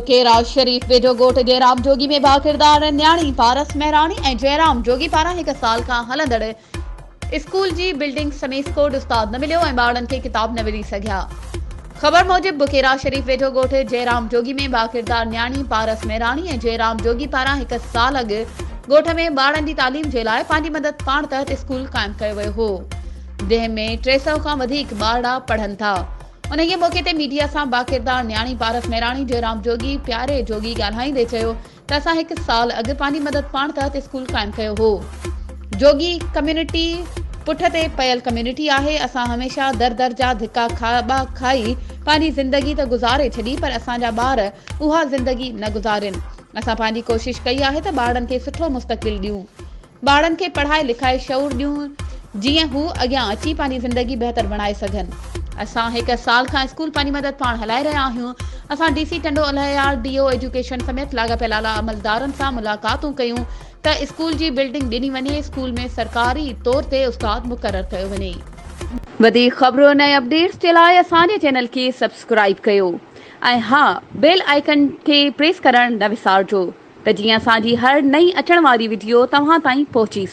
बुकेरा शरीफ वेझो ॻोठ जयराम जोगी में बाकिरदार न्याणी पारस मेहरानी ऐं जयराम जोगी पारां 1 साल खां हलंदड़ स्कूल जी बिल्डिंग समेत कोड उस्ताद न मिलियो ऐं ॿारनि खे किताब न मिली सघिया। ख़बर मूजिब बुकेरा शरीफ वेझो ॻोठ जयराम जोगी में बाकिरदार न्याणी पारस मेहरानी ऐं जयराम जोगी पारां 1 साल अॻु ॻोठ में ॿारनि जी तालीम जे लाइ पंहिंजी मदद पाण तहत स्कूल क़ाइमु कयो वियो हो, जंहिं में 300 खां वधीक ॿार पढ़नि था। उन मौक़े ते मीडिया सां बाकिरदार न्याणी पारस मेहरानी जयराम जोगी प्यारे जोगी ॻाल्हाईंदे चयो त असां 1 साल अॻु पंहिंजी मदद पाण तहत स्कूल क़ाइमु कयो हो। जोगी कम्युनिटी पुठ ते पयल कम्युनिटी आहे। असां हमेशह दर जा धिका खाई पंहिंजी ज़िंदगी त गुज़ारे छॾी, पर असांजा ॿार उहा ज़िंदगी न गुज़ारिन। असां पंहिंजी कोशिश कई आहे त ॿारनि खे सुठो मुस्तक़बिल ॾियूं, ॿारनि खे पढ़ाए लिखाए शऊर ॾियूं, जीअं हू अॻियां अची पंहिंजी ज़िंदगी बहितर बणाए सघनि। असां 1 साल खां स्कूल पंहिंजी मदद पाण हलाए रहिया आहियूं। असां DC Tando Allahyar DO education समेत लाॻापियल आला अमलदारनि सां मुलाक़ातूं कयूं त स्कूल जी बिल्डिंग ॾिनी वञे, स्कूल में सरकारी तौर ते उस्ताद मुक़ररु कयो वञे। वधीक ख़बरूं ऐं अपडेट्स जे लाइ असांजे चैनल खे सब्सक्राइब कयो ऐं हा, बेल आइकन खे प्रेस करणु न विसारिजो त जीअं असांजी हर नई अचण वारी वीडियो तव्हां ताईं पहुची सघे।